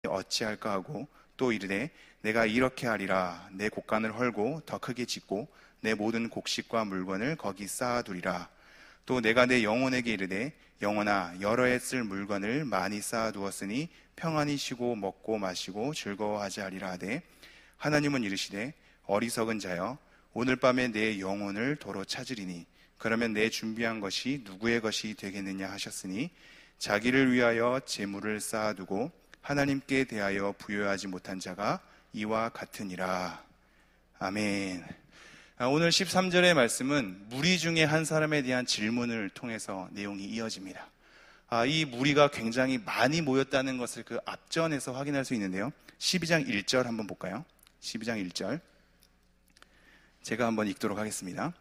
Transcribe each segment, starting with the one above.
어찌할까 하고 또 이르되 내가 이렇게 하리라. 내 곡간을 헐고 더 크게 짓고 내 모든 곡식과 물건을 거기 쌓아두리라. 또 내가 내 영혼에게 이르되 영혼아 여러 해 쓸 물건을 많이 쌓아두었으니 평안히 쉬고 먹고 마시고 즐거워하지 하리라 하되 하나님은 이르시되 어리석은 자여 오늘 밤에 내 영혼을 도로 찾으리니 그러면 내 준비한 것이 누구의 것이 되겠느냐 하셨으니 자기를 위하여 재물을 쌓아두고 하나님께 대하여 부여하지 못한 자가 이와 같으니라. 아멘. 오늘 13절의 말씀은 무리 중에 한 사람에 대한 질문을 통해서 내용이 이어집니다. 이 무리가 굉장히 많이 모였다는 것을 그 앞전에서 확인할 수 있는데요. 12장 1절 한번 볼까요? 12장 1절 제가 한번 읽도록 하겠습니다.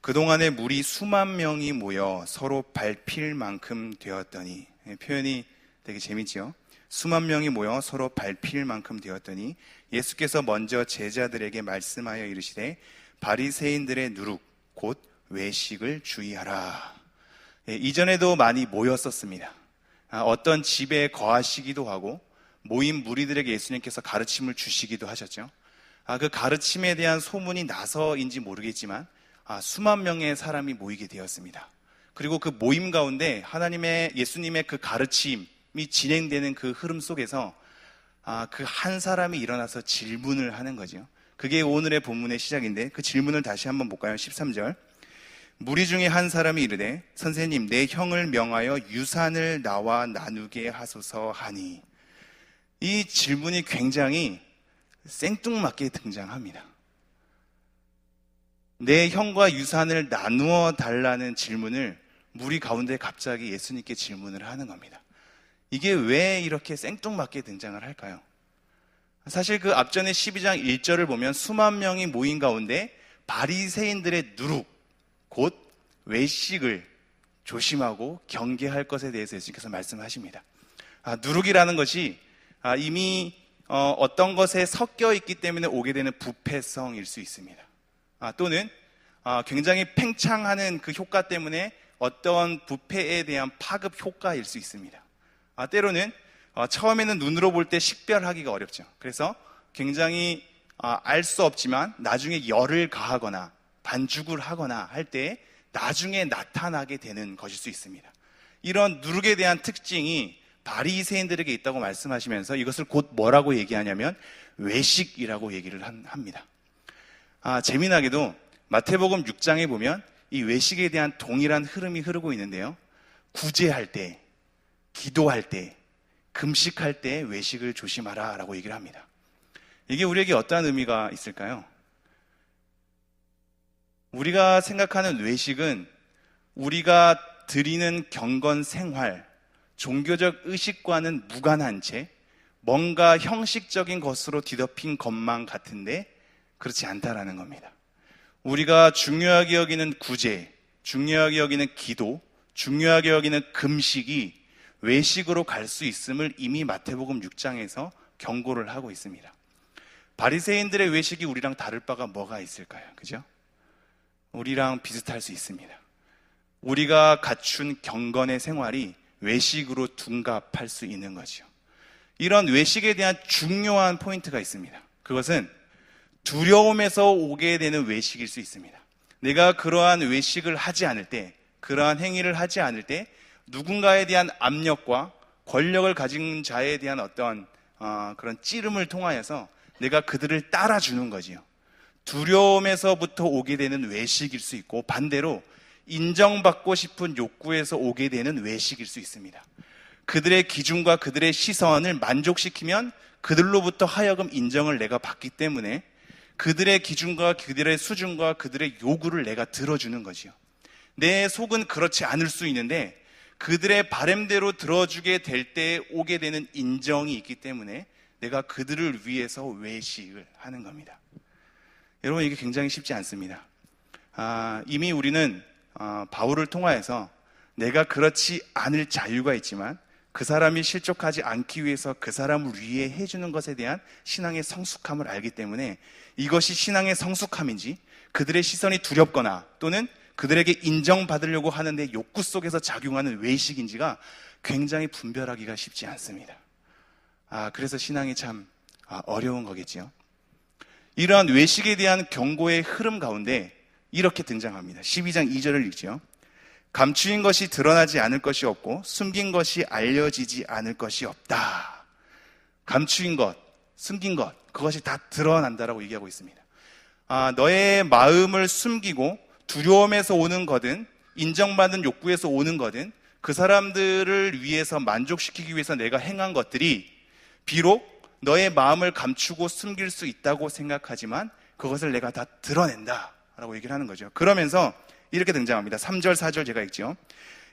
그동안에 무리 수만 명이 모여 서로 밟힐 만큼 되었더니, 표현이 되게 재밌죠? 수만 명이 모여 서로 밟힐 만큼 되었더니 예수께서 먼저 제자들에게 말씀하여 이르시되 바리새인들의 누룩 곧 외식을 주의하라. 이전에도 많이 모였었습니다. 어떤 집에 거하시기도 하고 모인 무리들에게 예수님께서 가르침을 주시기도 하셨죠. 그 가르침에 대한 소문이 나서인지 모르겠지만 수만 명의 사람이 모이게 되었습니다. 그리고 그 모임 가운데 예수님의 그 가르침이 진행되는 그 흐름 속에서 그 한 사람이 일어나서 질문을 하는 거죠. 그게 오늘의 본문의 시작인데 그 질문을 다시 한번 볼까요? 13절 무리 중에 한 사람이 이르되 선생님 내 형을 명하여 유산을 나와 나누게 하소서 하니, 이 질문이 굉장히 생뚱맞게 등장합니다. 내 형과 유산을 나누어 달라는 질문을 무리 가운데 갑자기 예수님께 질문을 하는 겁니다. 이게 왜 이렇게 생뚱맞게 등장을 할까요? 사실 그 앞전에 12장 1절을 보면 수만 명이 모인 가운데 바리새인들의 누룩 곧 외식을 조심하고 경계할 것에 대해서 예수님께서 말씀하십니다. 누룩이라는 것이 이미 어떤 것에 섞여 있기 때문에 오게 되는 부패성일 수 있습니다. 또는 굉장히 팽창하는 그 효과 때문에 어떤 부패에 대한 파급 효과일 수 있습니다. 때로는 처음에는 눈으로 볼 때 식별하기가 어렵죠. 그래서 굉장히 알 수 없지만 나중에 열을 가하거나 반죽을 하거나 할 때 나중에 나타나게 되는 것일 수 있습니다. 이런 누룩에 대한 특징이 바리새인들에게 있다고 말씀하시면서 이것을 곧 뭐라고 얘기하냐면 외식이라고 얘기를 합니다. 재미나게도 마태복음 6장에 보면 이 외식에 대한 동일한 흐름이 흐르고 있는데요. 구제할 때, 기도할 때, 금식할 때 외식을 조심하라 라고 얘기를 합니다. 이게 우리에게 어떠한 의미가 있을까요? 우리가 생각하는 외식은 우리가 드리는 경건 생활, 종교적 의식과는 무관한 채 뭔가 형식적인 것으로 뒤덮인 것만 같은데 그렇지 않다라는 겁니다. 우리가 중요하게 여기는 구제, 중요하게 여기는 기도, 중요하게 여기는 금식이 외식으로 갈 수 있음을 이미 마태복음 6장에서 경고를 하고 있습니다. 바리새인들의 외식이 우리랑 다를 바가 뭐가 있을까요? 그죠? 우리랑 비슷할 수 있습니다. 우리가 갖춘 경건의 생활이 외식으로 둔갑할 수 있는 거죠. 이런 외식에 대한 중요한 포인트가 있습니다. 그것은 두려움에서 오게 되는 외식일 수 있습니다. 내가 그러한 외식을 하지 않을 때, 그러한 행위를 하지 않을 때 누군가에 대한 압력과 권력을 가진 자에 대한 어떤 그런 찌름을 통하여서 내가 그들을 따라주는 거지요. 두려움에서부터 오게 되는 외식일 수 있고 반대로 인정받고 싶은 욕구에서 오게 되는 외식일 수 있습니다. 그들의 기준과 그들의 시선을 만족시키면 그들로부터 하여금 인정을 내가 받기 때문에 그들의 기준과 그들의 수준과 그들의 요구를 내가 들어주는 거지요. 내 속은 그렇지 않을 수 있는데 그들의 바램대로 들어주게 될 때 오게 되는 인정이 있기 때문에 내가 그들을 위해서 외식을 하는 겁니다. 여러분, 이게 굉장히 쉽지 않습니다. 이미 우리는 바울을 통하여서 내가 그렇지 않을 자유가 있지만 그 사람이 실족하지 않기 위해서 그 사람을 위해 해주는 것에 대한 신앙의 성숙함을 알기 때문에 이것이 신앙의 성숙함인지 그들의 시선이 두렵거나 또는 그들에게 인정받으려고 하는데 욕구 속에서 작용하는 외식인지가 굉장히 분별하기가 쉽지 않습니다. 그래서 신앙이 참 어려운 거겠지요. 이러한 외식에 대한 경고의 흐름 가운데 이렇게 등장합니다. 12장 2절을 읽지요. 감추인 것이 드러나지 않을 것이 없고 숨긴 것이 알려지지 않을 것이 없다. 감추인 것, 숨긴 것, 그것이 다 드러난다라고 얘기하고 있습니다. 너의 마음을 숨기고 두려움에서 오는 거든 인정받는 욕구에서 오는 거든 그 사람들을 위해서 만족시키기 위해서 내가 행한 것들이 비록 너의 마음을 감추고 숨길 수 있다고 생각하지만 그것을 내가 다 드러낸다 라고 얘기를 하는 거죠. 그러면서 이렇게 등장합니다. 3절 4절 제가 읽죠.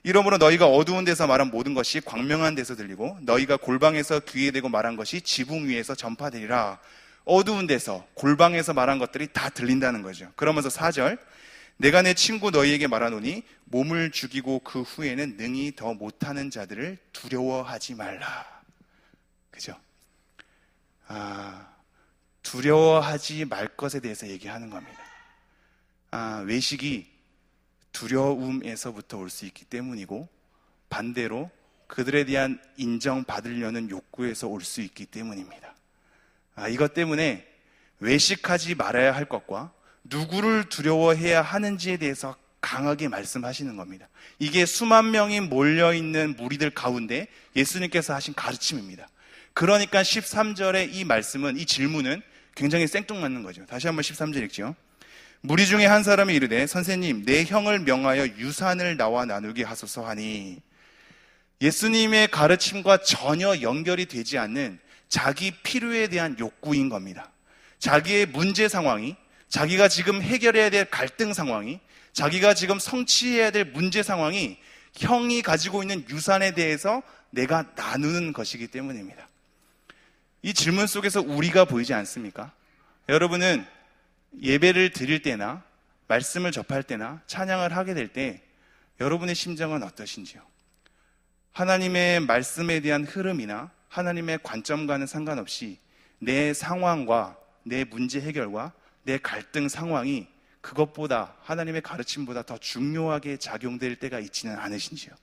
이러므로 너희가 어두운 데서 말한 모든 것이 광명한 데서 들리고 너희가 골방에서 귀에 대고 말한 것이 지붕 위에서 전파되리라. 어두운 데서 골방에서 말한 것들이 다 들린다는 거죠. 그러면서 4절 내가 내 친구 너희에게 말하노니 몸을 죽이고 그 후에는 능히 더 못하는 자들을 두려워하지 말라. 그죠? 두려워하지 말 것에 대해서 얘기하는 겁니다. 외식이 두려움에서부터 올 수 있기 때문이고 반대로 그들에 대한 인정받으려는 욕구에서 올 수 있기 때문입니다. 이것 때문에 외식하지 말아야 할 것과 누구를 두려워해야 하는지에 대해서 강하게 말씀하시는 겁니다. 이게 수만 명이 몰려있는 무리들 가운데 예수님께서 하신 가르침입니다. 그러니까 13절의 이 말씀은, 이 질문은 굉장히 생뚱맞는 거죠. 다시 한번 13절 읽죠. 무리 중에 한 사람이 이르되 선생님 내 형을 명하여 유산을 나와 나누게 하소서 하니, 예수님의 가르침과 전혀 연결이 되지 않는 자기 필요에 대한 욕구인 겁니다. 자기의 문제 상황이, 자기가 지금 해결해야 될 갈등 상황이, 자기가 지금 성취해야 될 문제 상황이 형이 가지고 있는 유산에 대해서 내가 나누는 것이기 때문입니다. 이 질문 속에서 우리가 보이지 않습니까? 여러분은 예배를 드릴 때나 말씀을 접할 때나 찬양을 하게 될 때 여러분의 심정은 어떠신지요? 하나님의 말씀에 대한 흐름이나 하나님의 관점과는 상관없이 내 상황과 내 문제 해결과 내 갈등 상황이 그것보다, 하나님의 가르침보다 더 중요하게 작용될 때가 있지는 않으신지요?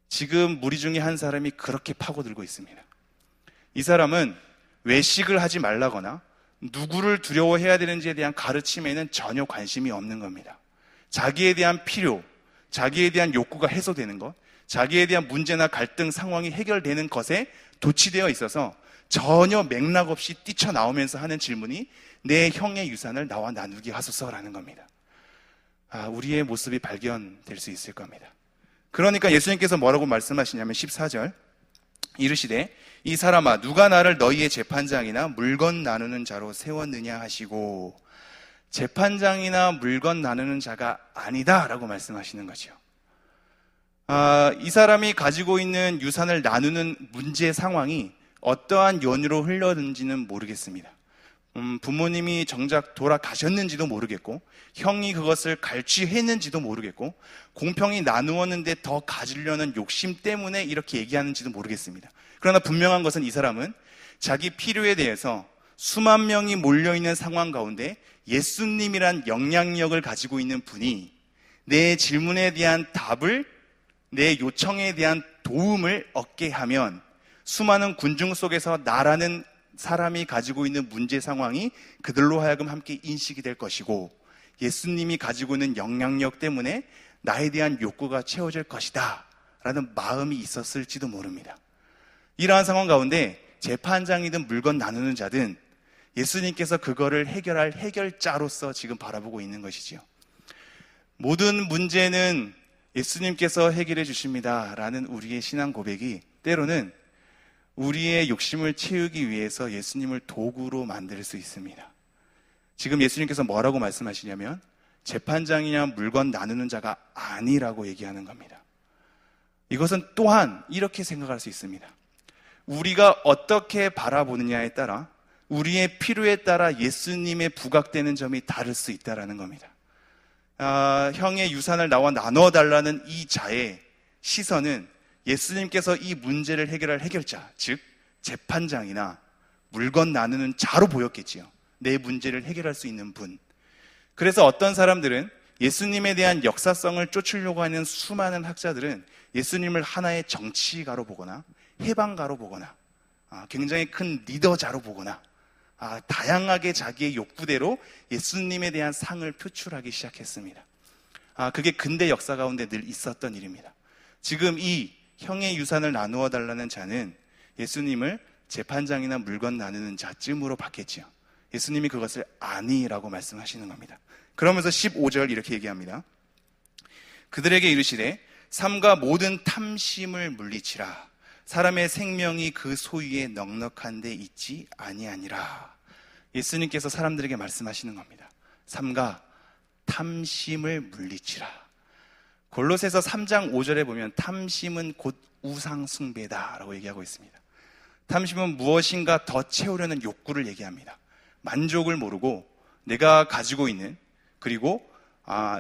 지금 무리 중에 한 사람이 그렇게 파고들고 있습니다. 이 사람은 외식을 하지 말라거나 누구를 두려워해야 되는지에 대한 가르침에는 전혀 관심이 없는 겁니다. 자기에 대한 필요, 자기에 대한 욕구가 해소되는 것, 자기에 대한 문제나 갈등 상황이 해결되는 것에 도취되어 있어서 전혀 맥락 없이 뛰쳐나오면서 하는 질문이 내 형의 유산을 나와 나누게 하소서라는 겁니다. 우리의 모습이 발견될 수 있을 겁니다. 그러니까 예수님께서 뭐라고 말씀하시냐면 14절 이르시되 이 사람아 누가 나를 너희의 재판장이나 물건 나누는 자로 세웠느냐 하시고, 재판장이나 물건 나누는 자가 아니다 라고 말씀하시는 거죠. 이 사람이 가지고 있는 유산을 나누는 문제 상황이 어떠한 연유로 흘렀는지는 모르겠습니다. 부모님이 정작 돌아가셨는지도 모르겠고, 형이 그것을 갈취했는지도 모르겠고, 공평히 나누었는데 더 가지려는 욕심 때문에 이렇게 얘기하는지도 모르겠습니다. 그러나 분명한 것은 이 사람은 자기 필요에 대해서 수만 명이 몰려있는 상황 가운데 예수님이란 영향력을 가지고 있는 분이 내 질문에 대한 답을, 내 요청에 대한 도움을 얻게 하면 수많은 군중 속에서 나라는 사람이 가지고 있는 문제 상황이 그들로 하여금 함께 인식이 될 것이고, 예수님이 가지고 있는 영향력 때문에 나에 대한 욕구가 채워질 것이다 라는 마음이 있었을지도 모릅니다. 이러한 상황 가운데 재판장이든 물건 나누는 자든 예수님께서 그거를 해결할 해결자로서 지금 바라보고 있는 것이지요. 모든 문제는 예수님께서 해결해 주십니다 라는 우리의 신앙 고백이 때로는 우리의 욕심을 채우기 위해서 예수님을 도구로 만들 수 있습니다. 지금 예수님께서 뭐라고 말씀하시냐면 재판장이냐 물건 나누는 자가 아니라고 얘기하는 겁니다. 이것은 또한 이렇게 생각할 수 있습니다. 우리가 어떻게 바라보느냐에 따라, 우리의 필요에 따라 예수님의 부각되는 점이 다를 수 있다는 겁니다. 형의 유산을 나와 나눠 달라는 이 자의 시선은 예수님께서 이 문제를 해결할 해결자, 즉 재판장이나 물건 나누는 자로 보였겠지요. 내 문제를 해결할 수 있는 분. 그래서 어떤 사람들은 예수님에 대한 역사성을 쫓으려고 하는 수많은 학자들은 예수님을 하나의 정치가로 보거나 해방가로 보거나 굉장히 큰 리더자로 보거나 다양하게 자기의 욕구대로 예수님에 대한 상을 표출하기 시작했습니다. 그게 근대 역사 가운데 늘 있었던 일입니다. 지금 이 형의 유산을 나누어 달라는 자는 예수님을 재판장이나 물건 나누는 자쯤으로 봤겠지요. 예수님이 그것을 아니라고 말씀하시는 겁니다. 그러면서 15절 이렇게 얘기합니다. 그들에게 이르시되 삼가 모든 탐심을 물리치라. 사람의 생명이 그 소유에 넉넉한 데 있지 아니하니라. 예수님께서 사람들에게 말씀하시는 겁니다. 삼가 탐심을 물리치라. 골로새서 3장 5절에 보면 탐심은 곧 우상숭배다라고 얘기하고 있습니다. 탐심은 무엇인가 더 채우려는 욕구를 얘기합니다. 만족을 모르고 내가 가지고 있는, 그리고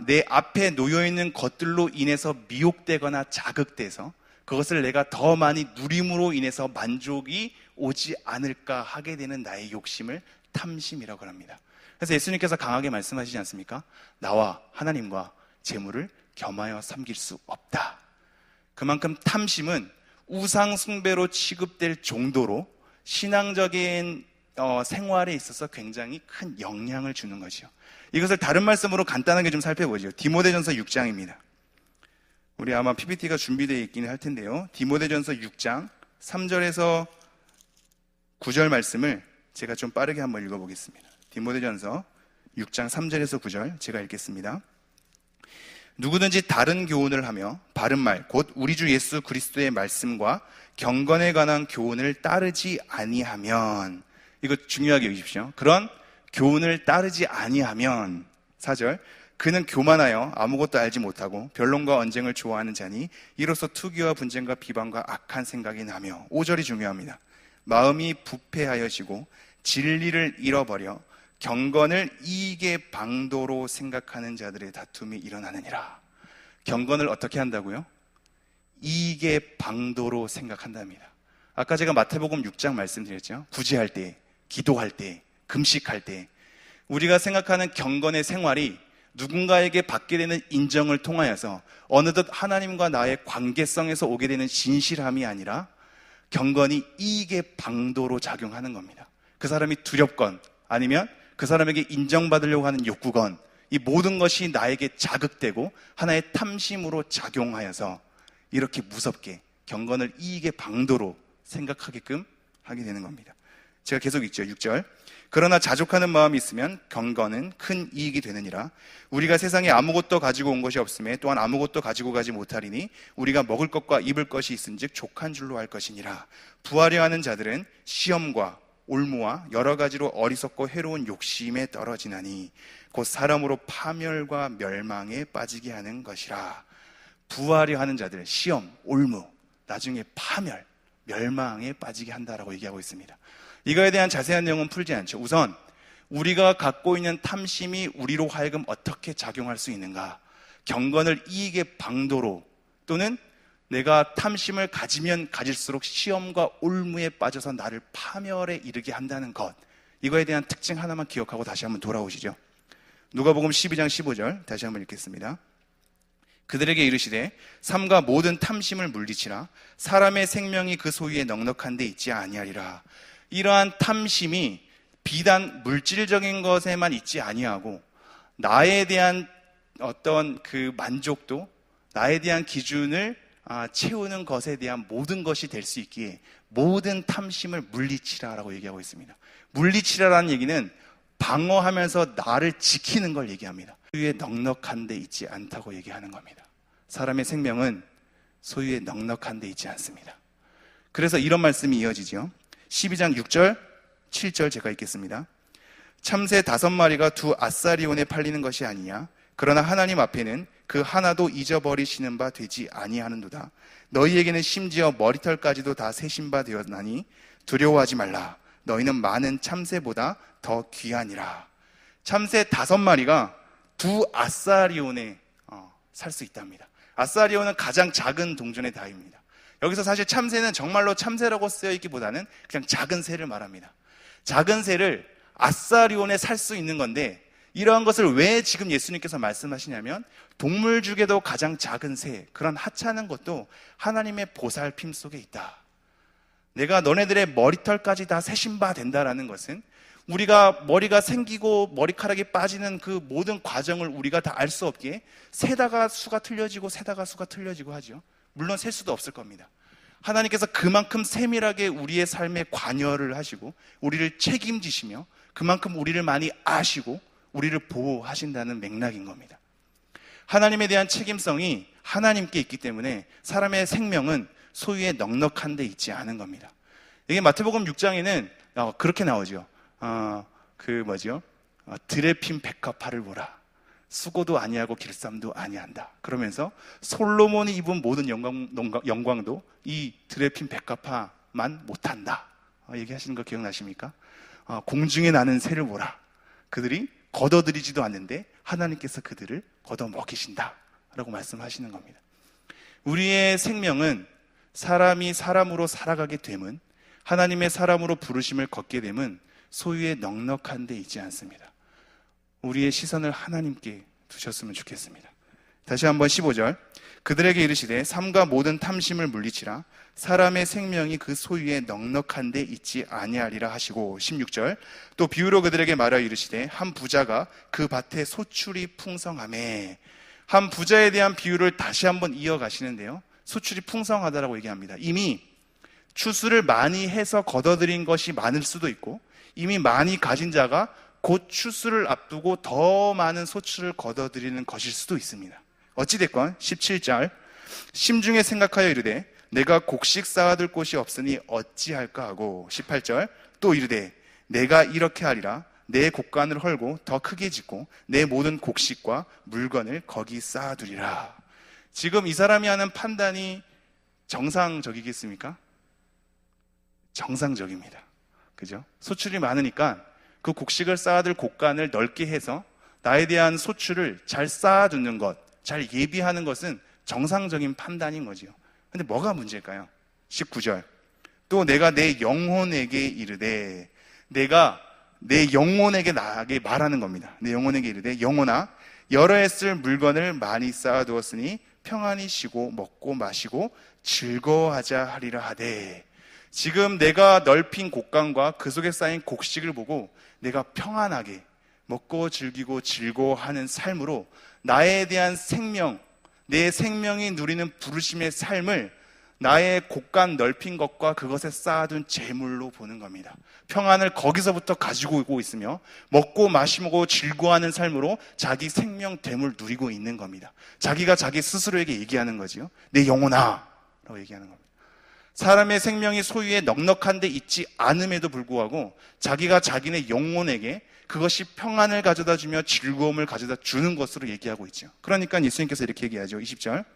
내 앞에 놓여있는 것들로 인해서 미혹되거나 자극돼서 그것을 내가 더 많이 누림으로 인해서 만족이 오지 않을까 하게 되는 나의 욕심을 탐심이라고 합니다. 그래서 예수님께서 강하게 말씀하시지 않습니까? 나와 하나님과 재물을 겸하여 섬길 수 없다. 그만큼 탐심은 우상 숭배로 취급될 정도로 신앙적인 생활에 있어서 굉장히 큰 영향을 주는 것이요. 이것을 다른 말씀으로 간단하게 좀 살펴보죠. 디모데전서 6장입니다. 우리 아마 PPT가 준비되어 있기는 할 텐데요. 디모데전서 6장 3절에서 9절 말씀을 제가 좀 빠르게 한번 읽어보겠습니다. 디모데전서 6장 3절에서 9절 제가 읽겠습니다. 누구든지 다른 교훈을 하며 바른 말, 곧 우리 주 예수 그리스도의 말씀과 경건에 관한 교훈을 따르지 아니하면, 이거 중요하게 여기십시오. 그런 교훈을 따르지 아니하면, 4절, 그는 교만하여 아무것도 알지 못하고 변론과 언쟁을 좋아하는 자니 이로써 투기와 분쟁과 비방과 악한 생각이 나며, 5절이 중요합니다. 마음이 부패하여지고 진리를 잃어버려 경건을 이익의 방도로 생각하는 자들의 다툼이 일어나느니라. 경건을 어떻게 한다고요? 이익의 방도로 생각한답니다. 아까 제가 마태복음 6장 말씀드렸죠. 구제할 때, 기도할 때, 금식할 때 우리가 생각하는 경건의 생활이 누군가에게 받게 되는 인정을 통하여서 어느덧 하나님과 나의 관계성에서 오게 되는 진실함이 아니라 경건이 이익의 방도로 작용하는 겁니다. 그 사람이 두렵건 아니면 그 사람에게 인정받으려고 하는 욕구건, 이 모든 것이 나에게 자극되고 하나의 탐심으로 작용하여서 이렇게 무섭게 경건을 이익의 방도로 생각하게끔 하게 되는 겁니다. 제가 계속 읽죠. 6절. 그러나 자족하는 마음이 있으면 경건은 큰 이익이 되느니라. 우리가 세상에 아무것도 가지고 온 것이 없음에 또한 아무것도 가지고 가지 못하리니 우리가 먹을 것과 입을 것이 있은즉 족한 줄로 할 것이니라. 부하려 하는 자들은 시험과 올무와 여러 가지로 어리석고 해로운 욕심에 떨어지나니 곧 사람으로 파멸과 멸망에 빠지게 하는 것이라. 부하려 하는 자들, 시험, 올무, 나중에 파멸, 멸망에 빠지게 한다라고 얘기하고 있습니다. 이거에 대한 자세한 내용은 풀지 않죠. 우선 우리가 갖고 있는 탐심이 우리로 하여금 어떻게 작용할 수 있는가, 경건을 이익의 방도로, 또는 내가 탐심을 가지면 가질수록 시험과 올무에 빠져서 나를 파멸에 이르게 한다는 것, 이거에 대한 특징 하나만 기억하고 다시 한번 돌아오시죠. 누가복음 12장 15절 다시 한번 읽겠습니다. 그들에게 이르시되 삼가 모든 탐심을 물리치라. 사람의 생명이 그 소유에 넉넉한 데 있지 아니하리라. 이러한 탐심이 비단 물질적인 것에만 있지 아니하고 나에 대한 어떤 그 만족도, 나에 대한 기준을 채우는 것에 대한 모든 것이 될 수 있기에 모든 탐심을 물리치라라고 얘기하고 있습니다. 물리치라라는 얘기는 방어하면서 나를 지키는 걸 얘기합니다. 소유에 넉넉한 데 있지 않다고 얘기하는 겁니다. 사람의 생명은 소유에 넉넉한 데 있지 않습니다. 그래서 이런 말씀이 이어지죠. 12장 6절, 7절 제가 읽겠습니다. 참새 5마리가 2아사리온에 팔리는 것이 아니냐. 그러나 하나님 앞에는 그 하나도 잊어버리시는 바 되지 아니하는도다. 너희에게는 심지어 머리털까지도 다 세신 바 되었나니 두려워하지 말라. 너희는 많은 참새보다 더 귀하니라. 참새 5마리가 2아사리온에 살 수 있답니다. 아사리온은 가장 작은 동전의 다입니다. 여기서 사실 참새는 정말로 참새라고 쓰여있기보다는 그냥 작은 새를 말합니다. 작은 새를 아사리온에 살 수 있는 건데, 이러한 것을 왜 지금 예수님께서 말씀하시냐면 동물 중에도 가장 작은 새, 그런 하찮은 것도 하나님의 보살핌 속에 있다. 내가 너네들의 머리털까지 다 세신 바 된다라는 것은 우리가 머리가 생기고 머리카락이 빠지는 그 모든 과정을 우리가 다 알 수 없기에 세다가 수가 틀려지고 세다가 수가 틀려지고 하죠. 물론 셀 수도 없을 겁니다. 하나님께서 그만큼 세밀하게 우리의 삶에 관여를 하시고 우리를 책임지시며 그만큼 우리를 많이 아시고 우리를 보호하신다는 맥락인 겁니다. 하나님에 대한 책임성이 하나님께 있기 때문에 사람의 생명은 소유의 넉넉한 데 있지 않은 겁니다. 이게 마태복음 6장에는 그렇게 나오죠. 들에 핀 백합화를 보라. 수고도 아니하고 길쌈도 아니한다. 그러면서 솔로몬이 입은 모든 영광도 이 들에 핀 백합화만 못한다. 얘기하시는 거 기억나십니까? 공중에 나는 새를 보라. 그들이 걷어들이지도 않는데 하나님께서 그들을 걷어 먹이신다 라고 말씀하시는 겁니다. 우리의 생명은 사람이 사람으로 살아가게 되면, 하나님의 사람으로 부르심을 걷게 되면 소유의 넉넉한 데 있지 않습니다. 우리의 시선을 하나님께 두셨으면 좋겠습니다. 다시 한번 15절. 그들에게 이르시되 삼가 모든 탐심을 물리치라. 사람의 생명이 그 소유에 넉넉한 데 있지 아니하리라 하시고, 16절. 또 비유로 그들에게 말하여 이르시되 한 부자가 그 밭에 소출이 풍성하매. 한 부자에 대한 비유를 다시 한번 이어가시는데요, 소출이 풍성하다라고 얘기합니다. 이미 추수를 많이 해서 걷어들인 것이 많을 수도 있고, 이미 많이 가진 자가 곧 추수를 앞두고 더 많은 소출을 걷어들이는 것일 수도 있습니다. 어찌됐건 17절. 심중에 생각하여 이르되 내가 곡식 쌓아둘 곳이 없으니 어찌할까 하고, 18절. 또 이르되 내가 이렇게 하리라. 내 곡간을 헐고 더 크게 짓고 내 모든 곡식과 물건을 거기 쌓아두리라. 지금 이 사람이 하는 판단이 정상적이겠습니까? 정상적입니다. 그죠? 소출이 많으니까 그 곡식을 쌓아둘 곡간을 넓게 해서 나에 대한 소출을 잘 쌓아두는 것, 잘 예비하는 것은 정상적인 판단인 거죠. 근데 뭐가 문제일까요? 19절. 또 내가 내 영혼에게 이르되, 내가 내 영혼에게 나에게 말하는 겁니다. 내 영혼에게 이르되 영혼아, 여러 해 쓸 물건을 많이 쌓아두었으니 평안히 쉬고 먹고 마시고 즐거워하자 하리라 하되. 지금 내가 넓힌 곡간과 그 속에 쌓인 곡식을 보고 내가 평안하게 먹고 즐기고 즐거워하는 삶으로 나에 대한 생명, 내 생명이 누리는 부르심의 삶을 나의 곡간 넓힌 것과 그것에 쌓아둔 재물로 보는 겁니다. 평안을 거기서부터 가지고 오고 있으며 먹고 마시고 즐거워하는 삶으로 자기 생명됨을 누리고 있는 겁니다. 자기가 자기 스스로에게 얘기하는 거지요. 내 영혼아 라고 얘기하는 겁니다. 사람의 생명이 소유에 넉넉한 데 있지 않음에도 불구하고 자기가 자기네 영혼에게 그것이 평안을 가져다 주며 즐거움을 가져다 주는 것으로 얘기하고 있죠. 그러니까 예수님께서 이렇게 얘기하죠. 20절.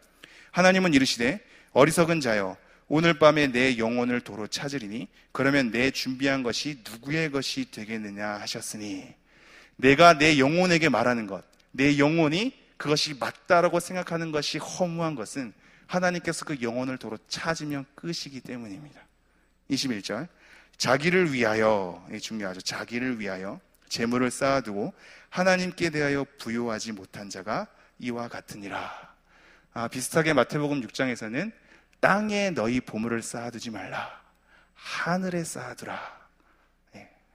하나님은 이르시되 어리석은 자여, 오늘 밤에 내 영혼을 도로 찾으리니 그러면 내 준비한 것이 누구의 것이 되겠느냐 하셨으니. 내가 내 영혼에게 말하는 것, 내 영혼이 그것이 맞다라고 생각하는 것이 허무한 것은 하나님께서 그 영혼을 도로 찾으면 끝이기 때문입니다. 21절. 자기를 위하여, 중요하죠. 자기를 위하여 재물을 쌓아두고 하나님께 대하여 부요하지 못한 자가 이와 같으니라. 비슷하게 마태복음 6장에서는 땅에 너희 보물을 쌓아두지 말라, 하늘에 쌓아두라,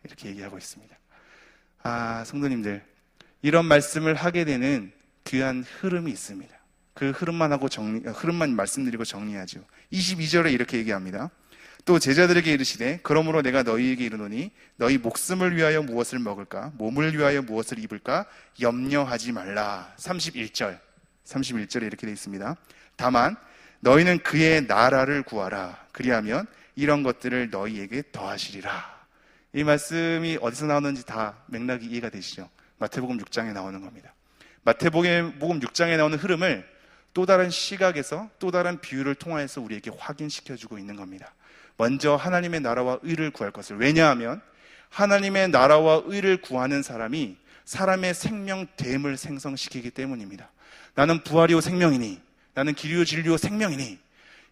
이렇게 얘기하고 있습니다. 성도님들, 이런 말씀을 하게 되는 귀한 흐름이 있습니다. 그 흐름만 말씀드리고 정리하죠. 22절에 이렇게 얘기합니다. 또 제자들에게 이르시되 그러므로 내가 너희에게 이르노니 너희 목숨을 위하여 무엇을 먹을까, 몸을 위하여 무엇을 입을까 염려하지 말라. 31절에 이렇게 되어 있습니다. 다만 너희는 그의 나라를 구하라. 그리하면 이런 것들을 너희에게 더하시리라. 이 말씀이 어디서 나오는지 다 맥락이 이해가 되시죠? 마태복음 6장에 나오는 겁니다. 마태복음 6장에 나오는 흐름을 또 다른 시각에서 또 다른 비유를 통하여서 우리에게 확인시켜주고 있는 겁니다. 먼저 하나님의 나라와 의를 구할 것을. 왜냐하면 하나님의 나라와 의를 구하는 사람이 사람의 생명됨을 생성시키기 때문입니다. 나는 부활이요 생명이니, 나는 길이요 진리요 생명이니,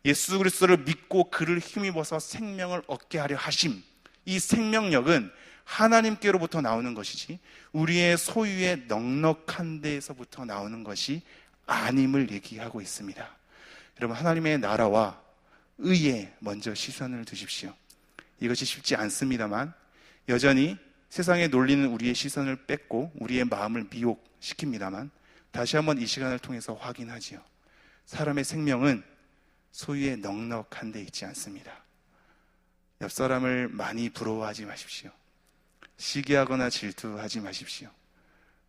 예수 그리스도를 믿고 그를 힘입어서 생명을 얻게 하려 하심. 이 생명력은 하나님께로부터 나오는 것이지 우리의 소유의 넉넉한 데에서부터 나오는 것이 아님을 얘기하고 있습니다. 여러분, 하나님의 나라와 의에 먼저 시선을 두십시오. 이것이 쉽지 않습니다만 여전히 세상의 논리는 우리의 시선을 뺏고 우리의 마음을 미혹시킵니다만 다시 한번 이 시간을 통해서 확인하지요. 사람의 생명은 소유의 넉넉한 데 있지 않습니다. 옆 사람을 많이 부러워하지 마십시오. 시기하거나 질투하지 마십시오.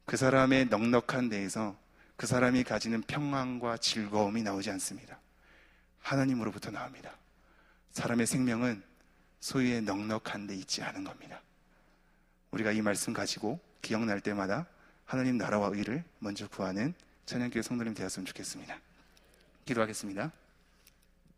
그 사람의 넉넉한 데에서 그 사람이 가지는 평안과 즐거움이 나오지 않습니다. 하나님으로부터 나옵니다. 사람의 생명은 소유의 넉넉한 데 있지 않은 겁니다. 우리가 이 말씀 가지고 기억날 때마다 하나님 나라와 의를 먼저 구하는 찬양교회 성도님 되었으면 좋겠습니다. 기도하겠습니다.